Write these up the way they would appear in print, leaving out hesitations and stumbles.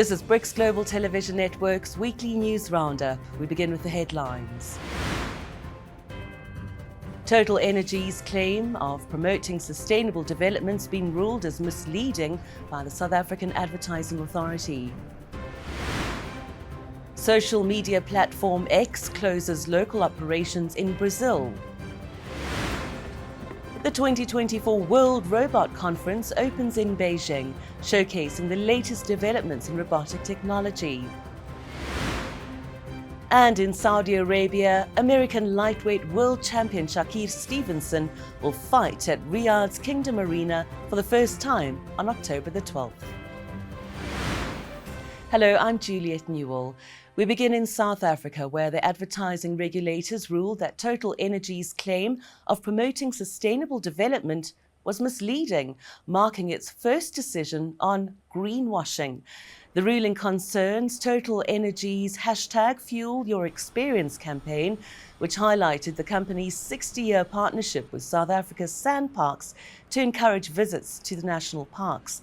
This is BRICS Global Television Network's weekly news roundup. We begin with the headlines. Total Energy's claim of promoting sustainable development's been ruled as misleading by the South African Advertising Authority. Social media platform X closes local operations in Brazil. The 2024 World Robot Conference opens in Beijing, showcasing the latest developments in robotic technology. And in Saudi Arabia, American lightweight world champion Shakur Stevenson will fight at Riyadh's Kingdom Arena for the first time on October the 12th. Hello, I'm Juliet Newell. We begin in South Africa, where the advertising regulators ruled that Total Energy's claim of promoting sustainable development was misleading, marking its first decision on greenwashing. The ruling concerns Total Energy's #FuelYourExperience campaign, which highlighted the company's 60-year partnership with South Africa's SANParks to encourage visits to the national parks.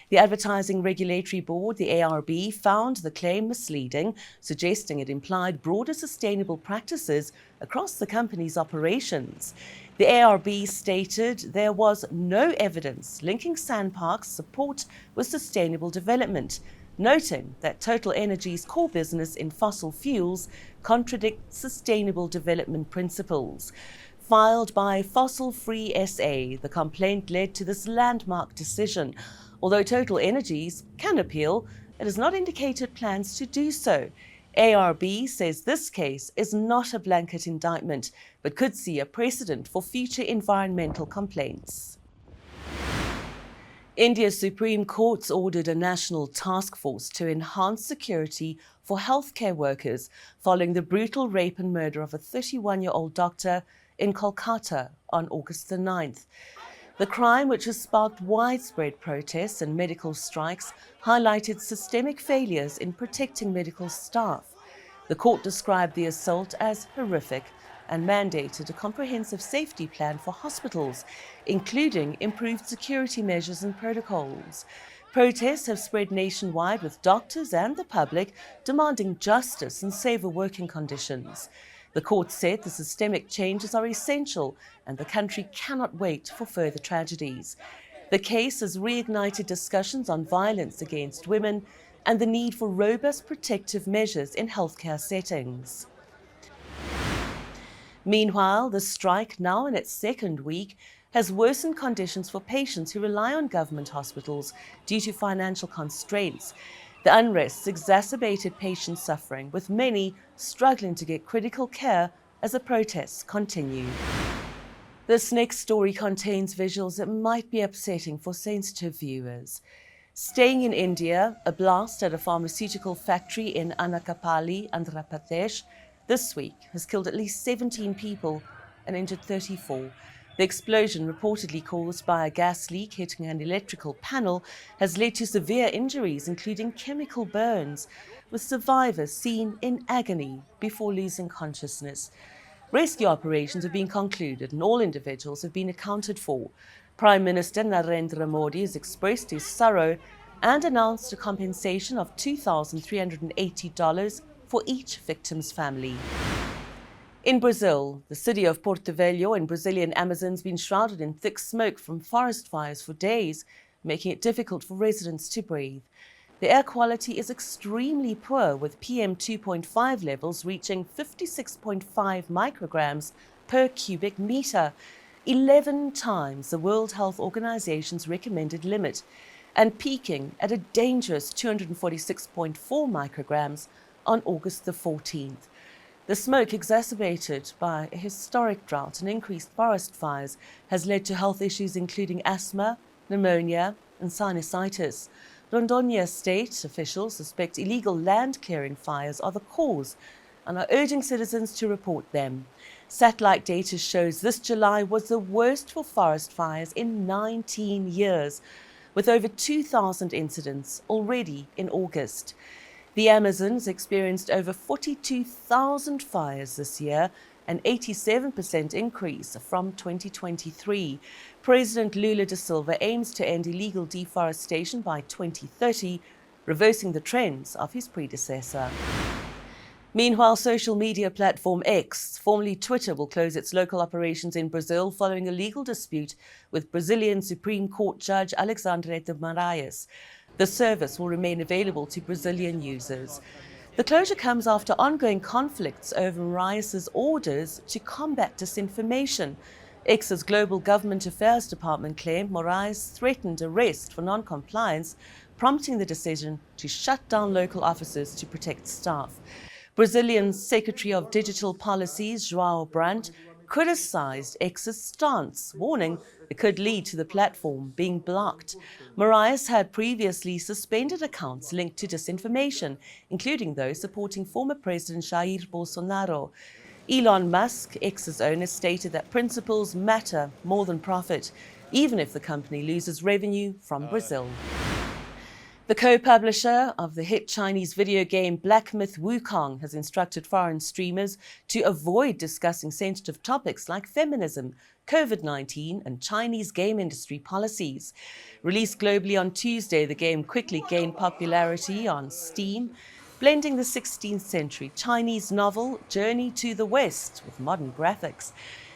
The Advertising Regulatory Board, the ARB, found the claim misleading, suggesting it implied broader sustainable practices across the company's operations. The ARB stated there was no evidence linking SANParks' support with sustainable development, noting that Total Energy's core business in fossil fuels contradicts sustainable development principles. Filed by Fossil Free SA, the complaint led to this landmark decision. Although Total Energies can appeal, it has not indicated plans to do so. ARB says this case is not a blanket indictment, but could see a precedent for future environmental complaints. India's Supreme Court's ordered a national task force to enhance security for healthcare workers following the brutal rape and murder of a 31-year-old doctor in Kolkata on August the 9th. The crime, which has sparked widespread protests and medical strikes, highlighted systemic failures in protecting medical staff. The court described the assault as horrific and mandated a comprehensive safety plan for hospitals, including improved security measures and protocols. Protests have spread nationwide, with doctors and the public demanding justice and safer working conditions. The court said the systemic changes are essential and the country cannot wait for further tragedies. The case has reignited discussions on violence against women and the need for robust protective measures in healthcare settings. Meanwhile, the strike, now in its second week, has worsened conditions for patients who rely on government hospitals due to financial constraints. The unrest exacerbated patient suffering, with many struggling to get critical care as the protests continue. This next story contains visuals that might be upsetting for sensitive viewers. Staying in India, a blast at a pharmaceutical factory in Anakapali, Andhra Pradesh, this week has killed at least 17 people and injured 34. The explosion, reportedly caused by a gas leak hitting an electrical panel, has led to severe injuries, including chemical burns, with survivors seen in agony before losing consciousness. Rescue operations have been concluded and all individuals have been accounted for. Prime Minister Narendra Modi has expressed his sorrow and announced a compensation of $2,380 for each victim's family. In Brazil, the city of Porto Velho in Brazilian Amazon has been shrouded in thick smoke from forest fires for days, making it difficult for residents to breathe. The air quality is extremely poor, with PM 2.5 levels reaching 56.5 micrograms per cubic meter, 11 times the World Health Organization's recommended limit, and peaking at a dangerous 246.4 micrograms on August the 14th. The smoke, exacerbated by a historic drought and increased forest fires, has led to health issues including asthma, pneumonia, and sinusitis. Rondônia state officials suspect illegal land clearing fires are the cause and are urging citizens to report them. Satellite data shows this July was the worst for forest fires in 19 years, with over 2,000 incidents already in August. The Amazon has experienced over 42,000 fires this year, an 87% increase from 2023. President Lula da Silva aims to end illegal deforestation by 2030 reversing the trends of his predecessor. Meanwhile, social media platform X, formerly Twitter, will close its local operations in Brazil following a legal dispute with Brazilian Supreme Court Judge Alexandre de Moraes. The service will remain available to Brazilian users. The closure comes after ongoing conflicts over Moraes' orders to combat disinformation. X's Global Government Affairs Department claimed Moraes threatened arrest for non-compliance, prompting the decision to shut down local offices to protect staff. Brazilian Secretary of Digital Policies, João Brandt, criticized X's stance, warning it could lead to the platform being blocked. Moraes had previously suspended accounts linked to disinformation, including those supporting former President Jair Bolsonaro. Elon Musk, X's owner, stated that principles matter more than profit, even if the company loses revenue from Brazil. The co-publisher of the hit Chinese video game Black Myth Wukong has instructed foreign streamers to avoid discussing sensitive topics like feminism, COVID-19 and Chinese game industry policies. Released globally on Tuesday, the game quickly gained popularity on Steam, blending the 16th century Chinese novel Journey to the West with modern graphics.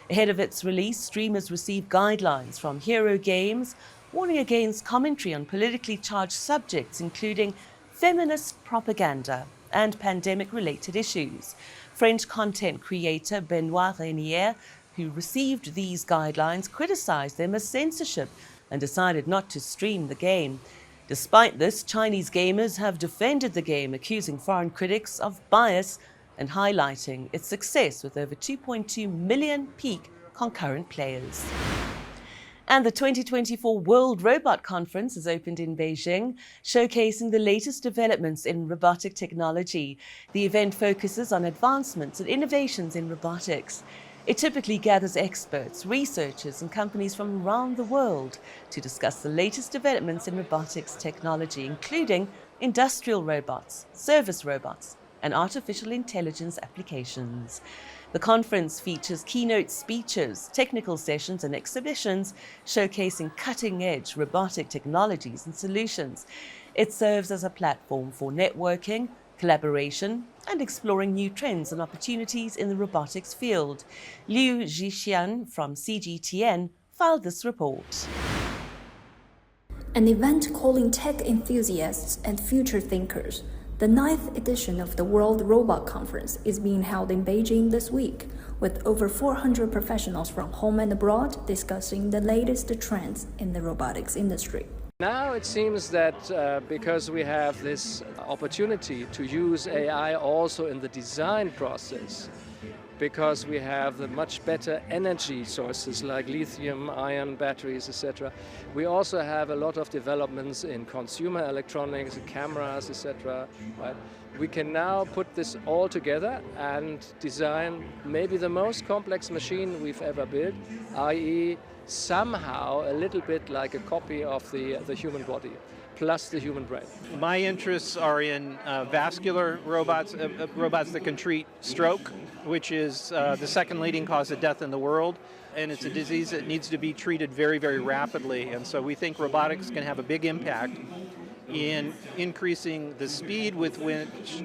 Ahead of its release, streamers received guidelines from Hero Games, warning against commentary on politically charged subjects, including feminist propaganda and pandemic-related issues. French content creator Benoit Renier, who received these guidelines, criticized them as censorship and decided not to stream the game. Despite this, Chinese gamers have defended the game, accusing foreign critics of bias and highlighting its success with over 2.2 million peak concurrent players. And the 2024 World Robot Conference has opened in Beijing, showcasing the latest developments in robotic technology. The event focuses on advancements and innovations in robotics. It typically gathers experts, researchers, and companies from around the world to discuss the latest developments in robotics technology, including industrial robots, service robots, and artificial intelligence applications. The conference features keynote speeches, technical sessions, and exhibitions showcasing cutting-edge robotic technologies and solutions. It serves as a platform for networking, collaboration, and exploring new trends and opportunities in the robotics field. Liu Jixian from CGTN filed this report. An event calling tech enthusiasts and future thinkers. The 9th edition of the World Robot Conference is being held in Beijing this week, with over 400 professionals from home and abroad discussing the latest trends in the robotics industry. Now it seems that because we have this opportunity to use AI also in the design process, because we have the much better energy sources like lithium-ion batteries, etc. We also have a lot of developments in consumer electronics, cameras, etc. Right? We can now put this all together and design maybe the most complex machine we've ever built, i.e. somehow a little bit like a copy of the human body, plus the human brain. My interests are in vascular robots, robots that can treat stroke, which is the second leading cause of death in the world. And it's a disease that needs to be treated very, very rapidly. And so we think robotics can have a big impact in increasing the speed with which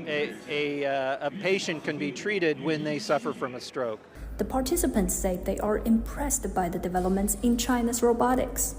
a patient can be treated when they suffer from a stroke. The participants say they are impressed by the developments in China's robotics.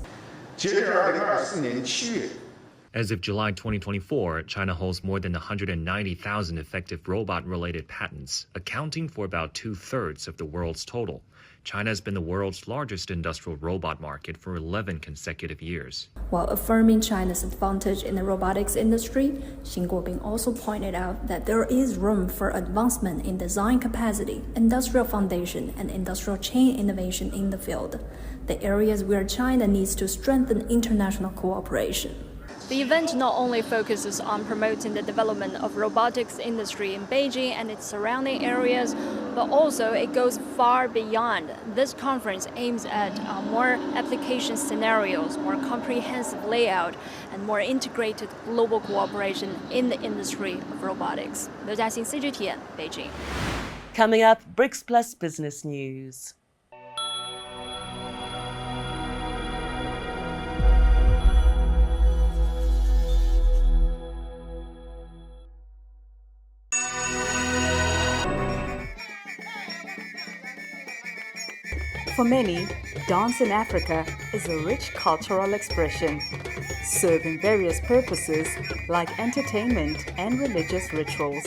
As of July 2024, China holds more than 190,000 effective robot-related patents, accounting for about 2/3 of the world's total. China has been the world's largest industrial robot market for 11 consecutive years. While affirming China's advantage in the robotics industry, Xi Guobing also pointed out that there is room for advancement in design capacity, industrial foundation, and industrial chain innovation in the field, the areas where China needs to strengthen international cooperation. The event not only focuses on promoting the development of robotics industry in Beijing and its surrounding areas, but also it goes far beyond. This conference aims at more application scenarios, more comprehensive layout, and more integrated global cooperation in the industry of robotics. 刘嘉欣 CGTN Beijing. Coming up, BRICS Plus Business News. For many, dance in Africa is a rich cultural expression, serving various purposes like entertainment and religious rituals.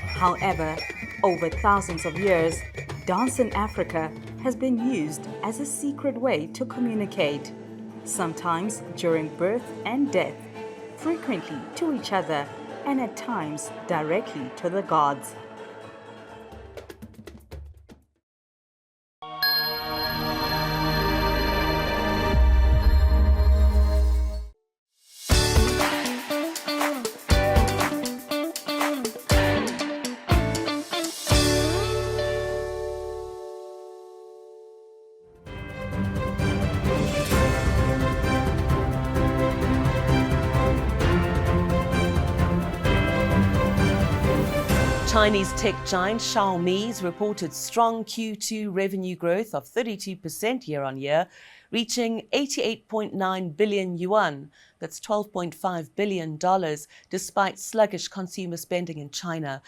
However, over thousands of years, dance in Africa has been used as a secret way to communicate, sometimes during birth and death, frequently to each other, and at times directly to the gods. Chinese tech giant Xiaomi's reported strong Q2 revenue growth of 32% year-on-year, reaching 88.9 billion yuan, that's $12.5 billion, despite sluggish consumer spending in China.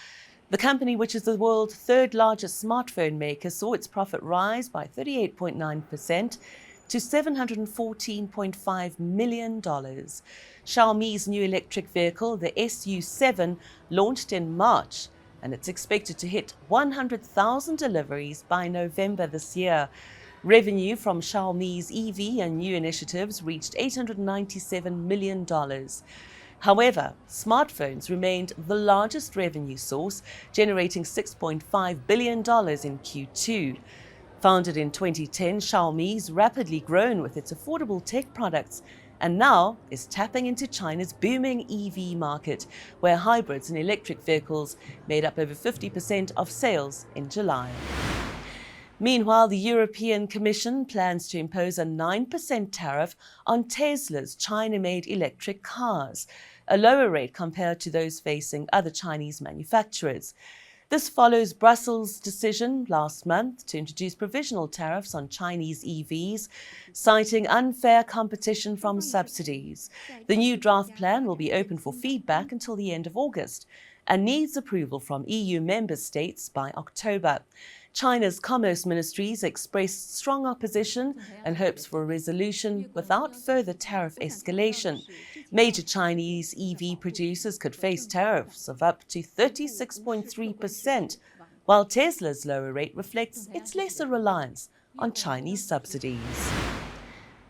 The company, which is the world's third largest smartphone maker, saw its profit rise by 38.9% to $714.5 million. Xiaomi's new electric vehicle, the SU7, launched in March, and it's expected to hit 100,000 deliveries by November this year. Revenue from Xiaomi's EV and new initiatives reached $897 million. However, smartphones remained the largest revenue source, generating $6.5 billion in Q2. Founded in 2010, Xiaomi's rapidly grown with its affordable tech products and now is tapping into China's booming EV market, where hybrids and electric vehicles made up over 50% of sales in July. Meanwhile, the European Commission plans to impose a 9% tariff on Tesla's China-made electric cars, a lower rate compared to those facing other Chinese manufacturers. This follows Brussels' decision last month to introduce provisional tariffs on Chinese EVs, citing unfair competition from subsidies. The new draft plan will be open for feedback until the end of August and needs approval from EU member states by October. China's Commerce Ministries expressed strong opposition and hopes for a resolution without further tariff escalation. Major Chinese EV producers could face tariffs of up to 36.3%, while Tesla's lower rate reflects its lesser reliance on Chinese subsidies.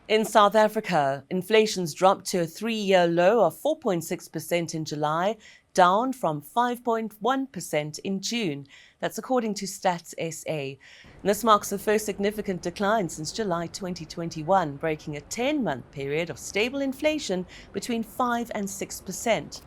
In South Africa, inflation's dropped to a three-year low of 4.6% in July, down from 5.1% in June. That's according to Stats SA. And this marks the first significant decline since July 2021, breaking a 10-month period of stable inflation between 5 and 6%.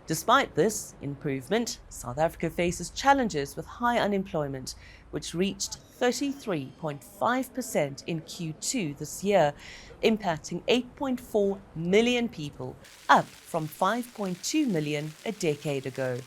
Despite this improvement, South Africa faces challenges with high unemployment, which reached 33.5% in Q2 this year, impacting 8.4 million people, up from 5.2 million a decade ago.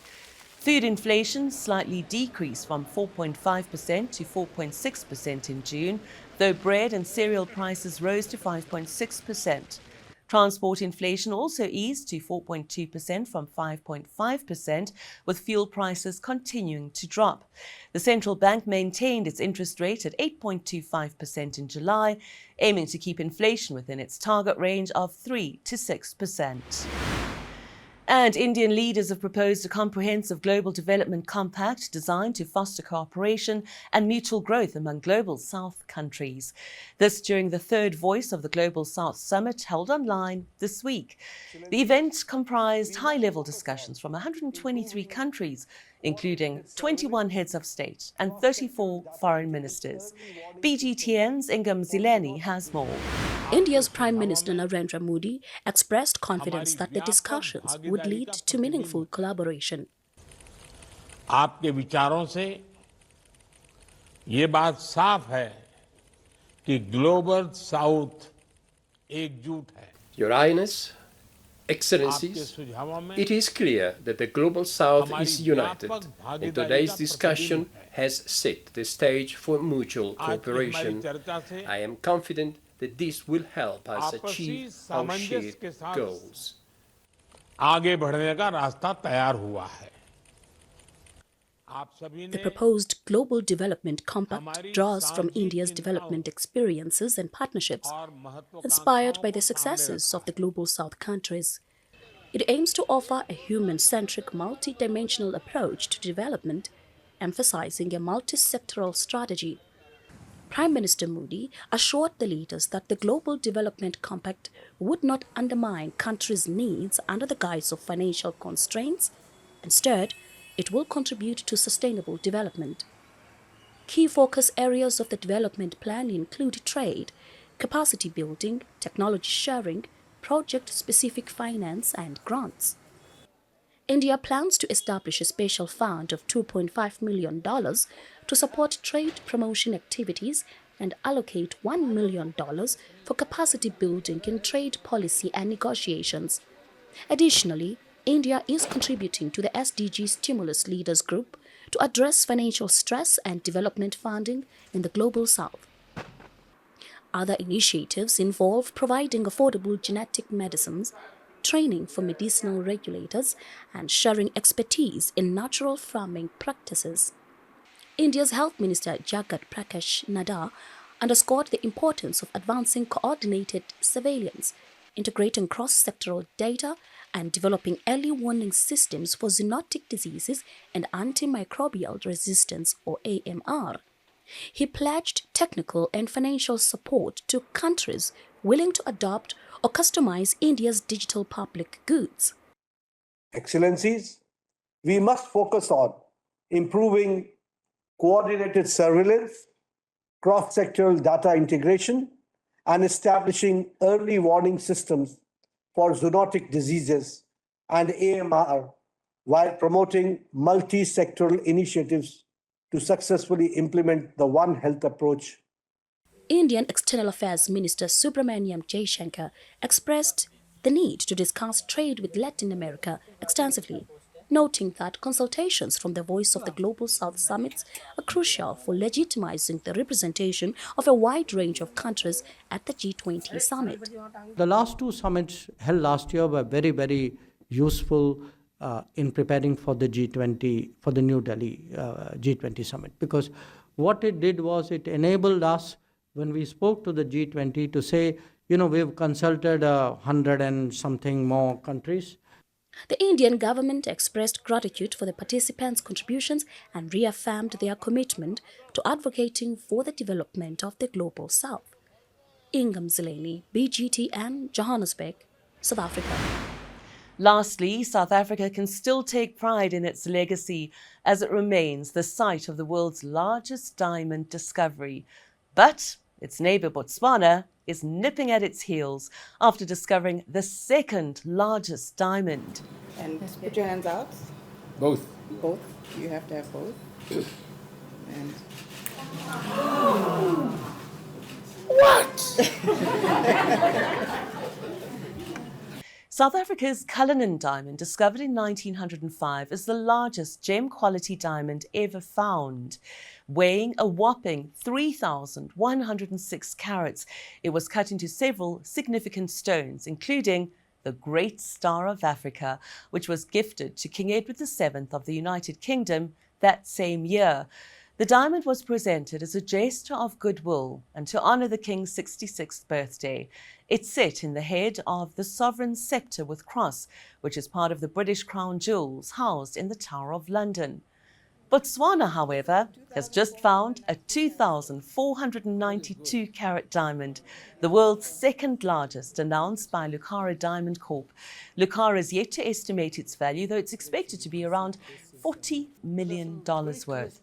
Food inflation slightly decreased from 4.5% to 4.6% in June, though bread and cereal prices rose to 5.6%. Transport inflation also eased to 4.2% from 5.5%, with fuel prices continuing to drop. The central bank maintained its interest rate at 8.25% in July, aiming to keep inflation within its target range of 3 to 6%. And Indian leaders have proposed a comprehensive global development compact designed to foster cooperation and mutual growth among Global South countries. This during the third Voice of the Global South Summit held online this week. The event comprised high-level discussions from 123 countries, including 21 heads of state and 34 foreign ministers. BGTN's Ingam Zileni has more. India's Prime Minister Narendra Modi expressed confidence that the discussions would lead to meaningful collaboration. आपके विचारों से ये बात साफ है कि global south एकजुट है. Your Highness, Excellencies, it is clear that the Global South is united, and today's discussion has set the stage for mutual cooperation. I am confident that this will help us achieve our shared goals. आगे बढ़ने का रास्ता तैयार हुआ है. The proposed Global Development Compact draws from India's development experiences and partnerships, inspired by the successes of the Global South countries. It aims to offer a human-centric, multi-dimensional approach to development, emphasizing a multi-sectoral strategy. Prime Minister Modi assured the leaders that the Global Development Compact would not undermine countries' needs under the guise of financial constraints. Instead, it will contribute to sustainable development. Key focus areas of the development plan include trade, capacity building, technology sharing, project-specific finance, and grants. India plans to establish a special fund of $2.5 million to support trade promotion activities and allocate $1 million for capacity building in trade policy and negotiations. Additionally, India is contributing to the SDG Stimulus Leaders Group to address financial stress and development funding in the Global South. Other initiatives involve providing affordable genetic medicines, training for medicinal regulators, and sharing expertise in natural farming practices. India's Health Minister Jagat Prakash Nadda underscored the importance of advancing coordinated surveillance, integrating cross-sectoral data, and developing early warning systems for zoonotic diseases and antimicrobial resistance, or AMR. He pledged technical and financial support to countries willing to adopt or customize India's digital public goods. Excellencies, we must focus on improving coordinated surveillance, cross-sectoral data integration, and establishing early warning systems for zoonotic diseases and AMR, while promoting multi-sectoral initiatives to successfully implement the One Health approach. Indian External Affairs Minister Subramaniam Jaishankar expressed the need to discuss trade with Latin America extensively, noting that consultations from the Voice of the Global South summits are crucial for legitimizing the representation of a wide range of countries at the G20 summit. The last two summits held last year were very, very useful in preparing for the G20, for the New Delhi G20 summit, because what it did was it enabled us, when we spoke to the G20, to say, we've consulted 100 and something more countries. The Indian government expressed gratitude for the participants' contributions and reaffirmed their commitment to advocating for the development of the Global South. Ingam Zileni, BGTN, Johannesburg, South Africa. Lastly, South Africa can still take pride in its legacy as it remains the site of the world's largest diamond discovery. But its neighbour Botswana is nipping at its heels after discovering the second largest diamond. And put your hands out. Both. Both. You have to have both. And What? South Africa's Cullinan diamond, discovered in 1905, is the largest gem-quality diamond ever found. Weighing a whopping 3,106 carats, it was cut into several significant stones, including the Great Star of Africa, which was gifted to King Edward VII of the United Kingdom that same year. The diamond was presented as a gesture of goodwill and to honour the King's 66th birthday. It sit in the head of the sovereign sceptre with cross, which is part of the British crown jewels housed in the Tower of London. Botswana, however, has just found a 2,492-carat diamond, the world's second largest, announced by Lucara Diamond Corp. Lucara is yet to estimate its value, though it's expected to be around $40 million worth.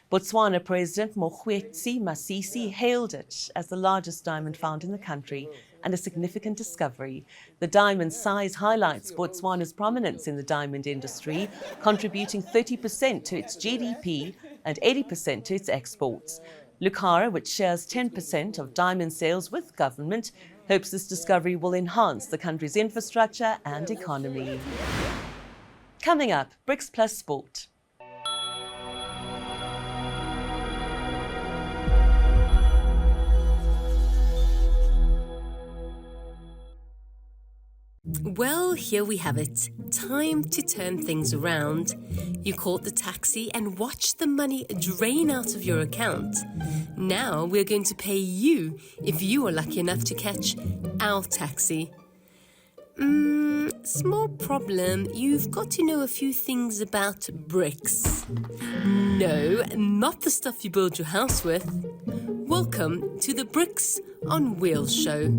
Botswana President Mokgweetsi Masisi hailed it as the largest diamond found in the country and a significant discovery. The diamond's size highlights Botswana's prominence in the diamond industry, contributing 30% to its GDP and 80% to its exports. Lucara, which shares 10% of diamond sales with government, hopes this discovery will enhance the country's infrastructure and economy. Coming up, BRICS Plus Sport. Well, here we have it. Time to turn things around. You caught the taxi and watched the money drain out of your account. Now we're going to pay you if you are lucky enough to catch our taxi. Small problem. You've got to know a few things about BRICS. No, not the stuff you build your house with. Welcome to the BRICS on Wheels show.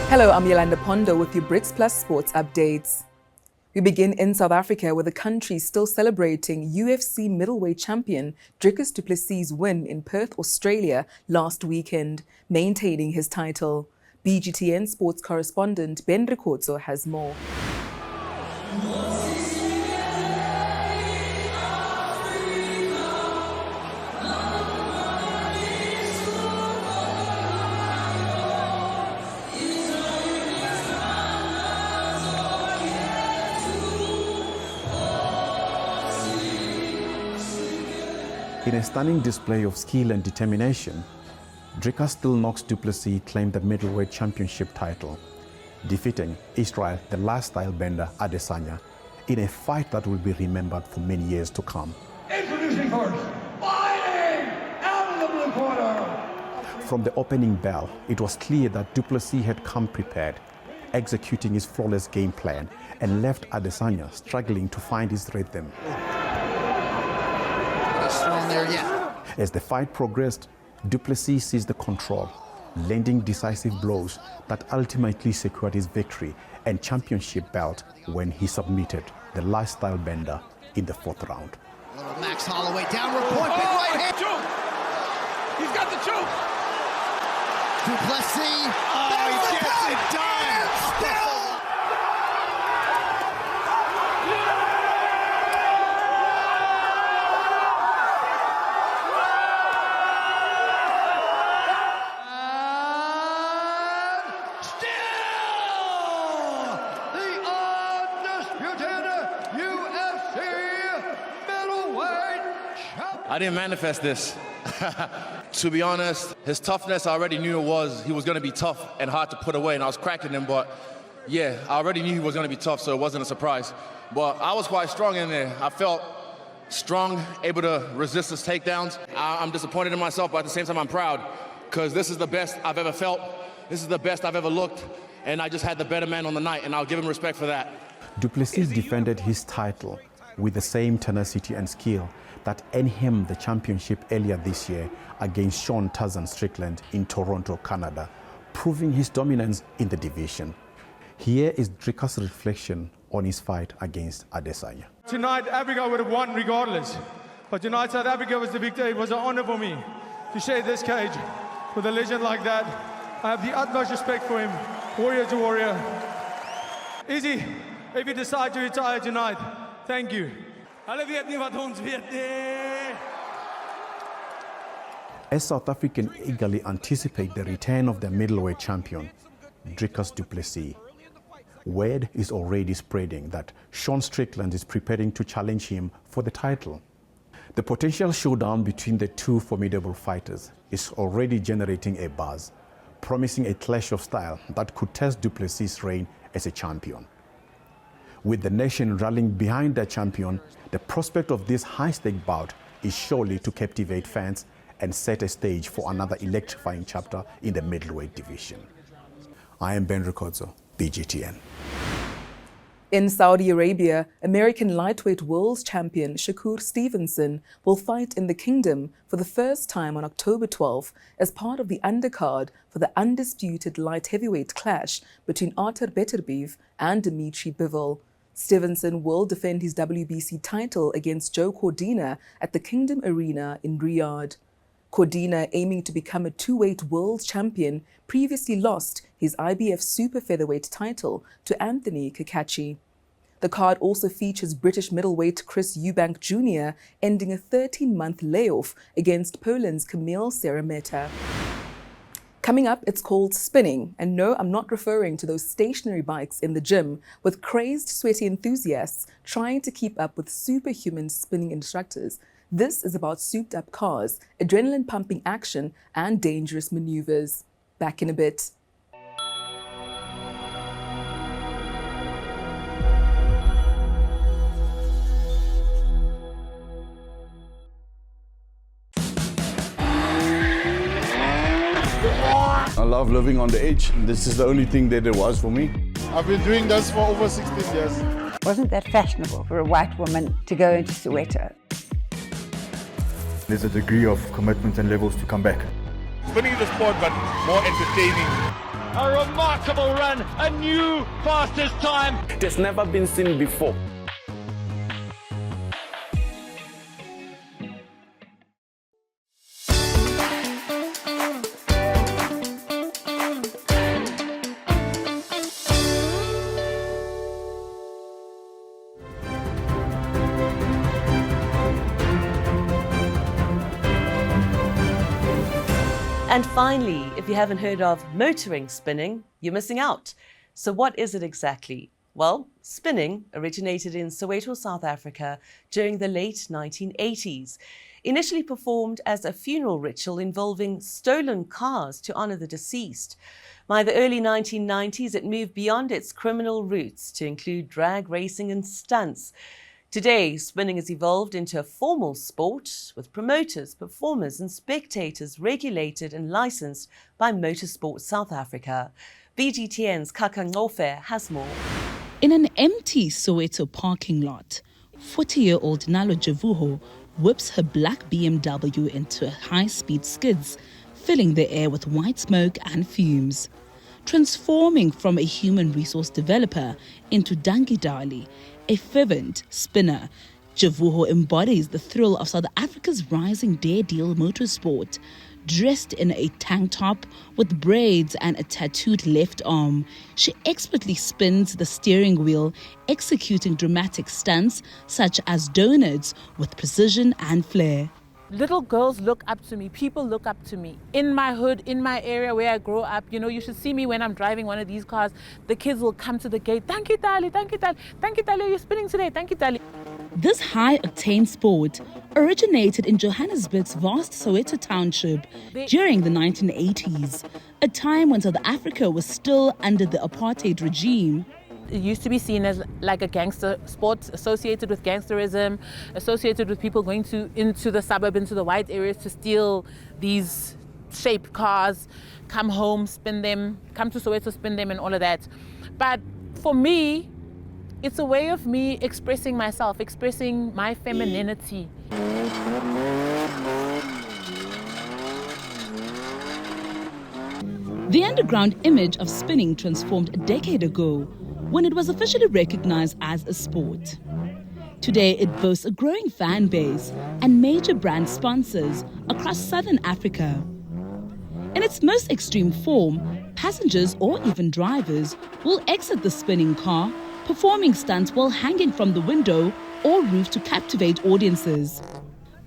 Hello, I'm Yolanda Pondo with your BRICS Plus Sports updates. We begin in South Africa with the country still celebrating UFC middleweight champion Dricus du Plessis' win in Perth, Australia last weekend, maintaining his title. BGTN sports correspondent Ben Ricozzo has more. In a stunning display of skill and determination, Dricus still knocks du Plessis claim the middleweight championship title, defeating Israel the lifestyle bender Adesanya in a fight that will be remembered for many years to come. Introducing first, fighting out of the blue corner. From the opening bell, it was clear that du Plessis had come prepared, executing his flawless game plan, and left Adesanya struggling to find his rhythm. There yet. As the fight progressed, du Plessis seized the control, landing decisive blows that ultimately secured his victory and championship belt when he submitted the lifestyle bender in the 4th round. Little Max Holloway downward point, big right hand. Choke. He's got the choke. Du Plessis. Oh, he gets it done. I didn't manifest this. To be honest, his toughness, I already knew he was going to be tough and hard to put away, and I was cracking him, but yeah, I already knew he was going to be tough, so it wasn't a surprise. But I was quite strong in there. I felt strong, able to resist his takedowns. I'm disappointed in myself, but at the same time, I'm proud, because this is the best I've ever felt. This is the best I've ever looked, and I just had the better man on the night, and I'll give him respect for that. Du Plessis defended his title with the same tenacity and skill that earned him the championship earlier this year against Sean Tarzan Strickland in Toronto, Canada, proving his dominance in the division. Here is Dricus' reflection on his fight against Adesanya. Tonight, Africa would have won regardless. But tonight, South Africa was the victor. It was an honor for me to share this cage with a legend like that. I have the utmost respect for him, warrior to warrior. Izzy, if you decide to retire tonight, thank you. As South Africans eagerly anticipate the return of their middleweight champion, Dricus du Plessis, word is already spreading that Sean Strickland is preparing to challenge him for the title. The potential showdown between the two formidable fighters is already generating a buzz, promising a clash of style that could test du Plessis' reign as a champion. With the nation rallying behind their champion, the prospect of this high-stake bout is surely to captivate fans and set a stage for another electrifying chapter in the middleweight division. I am Ben Ricozzo, BGTN. In Saudi Arabia, American lightweight world champion Shakur Stevenson will fight in the Kingdom for the first time on October 12 as part of the undercard for the undisputed light heavyweight clash between Artur Beterbiev and Dimitri Bivol. Stevenson will defend his WBC title against Joe Cordina at the Kingdom Arena in Riyadh. Cordina, aiming to become a two-weight world champion, previously lost his IBF super featherweight title to Anthony Kakachi. The card also features British middleweight Chris Eubank Jr. ending a 13-month layoff against Poland's Kamil Seremeta. Coming up, it's called spinning. And no, I'm not referring to those stationary bikes in the gym with crazed, sweaty enthusiasts trying to keep up with superhuman spinning instructors. This is about souped-up cars, adrenaline-pumping action, and dangerous maneuvers. Back in a bit. I love living on the edge. This is the only thing that there was for me. I've been doing this for over 16 years. Wasn't that fashionable for a white woman to go into Soweto? There's a degree of commitment and levels to come back. Spinning is a sport, but more entertaining. A remarkable run, a new fastest time. It has never been seen before. And finally, if you haven't heard of motoring spinning, you're missing out. So what is it exactly? Well, spinning originated in Soweto, South Africa during the late 1980s. Initially performed as a funeral ritual involving stolen cars to honor the deceased. By the early 1990s, it moved beyond its criminal roots to include drag racing and stunts. Today, spinning has evolved into a formal sport with promoters, performers and spectators regulated and licensed by Motorsport South Africa. BGTN's Kaka Ngofe has more. In an empty Soweto parking lot, 40-year-old Nalo Javuho whips her black BMW into high-speed skids, filling the air with white smoke and fumes. Transforming from a human resource developer into Dangidali, a fervent spinner, Javuho embodies the thrill of South Africa's rising daredevil motorsport. Dressed in a tank top with braids and a tattooed left arm, she expertly spins the steering wheel, executing dramatic stunts such as donuts with precision and flair. Little girls look up to me, people look up to me. In my hood, in my area where I grow up, you should see me when I'm driving one of these cars. The kids will come to the gate, thank you, Tali, you're spinning today, thank you, Tali. This high-octane sport originated in Johannesburg's vast Soweto township during the 1980s, a time when South Africa was still under the apartheid regime. It used to be seen as like a gangster sport, associated with gangsterism, associated with people going into the suburb, into the white areas to steal these shaped cars, come home, spin them, come to Soweto, spin them and all of that. But for me, it's a way of me expressing myself, expressing my femininity. The underground image of spinning transformed a decade ago when it was officially recognized as a sport. Today, it boasts a growing fan base and major brand sponsors across Southern Africa. In its most extreme form, passengers or even drivers will exit the spinning car, performing stunts while hanging from the window or roof to captivate audiences.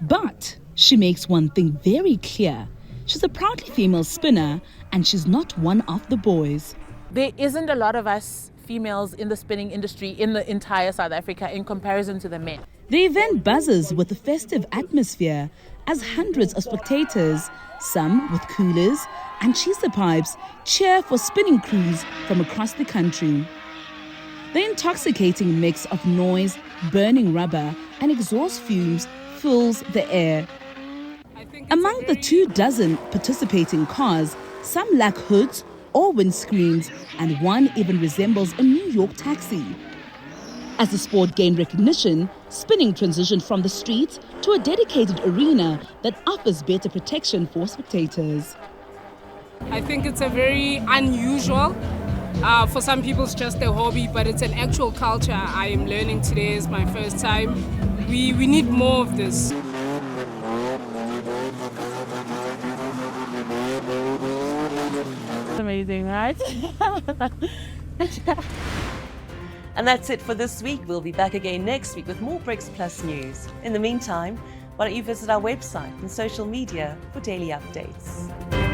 But she makes one thing very clear. She's a proudly female spinner, and she's not one of the boys. There isn't a lot of us females in the spinning industry in the entire South Africa in comparison to the men. The event buzzes with a festive atmosphere as hundreds of spectators, some with coolers and cheeser pipes, cheer for spinning crews from across the country. The intoxicating mix of noise, burning rubber and exhaust fumes fills the air. Among the 24 participating cars, some lack hoods or windscreens, and one even resembles a New York taxi. As the sport gained recognition, spinning transitioned from the streets to a dedicated arena that offers better protection for spectators. I think it's a very unusual. For some people it's just a hobby, but it's an actual culture. I am learning today is my first time. We need more of this. amazing, right? And that's it for this week. We'll be back again next week with more BRICS Plus news. In the meantime, why don't you visit our website and social media for daily updates.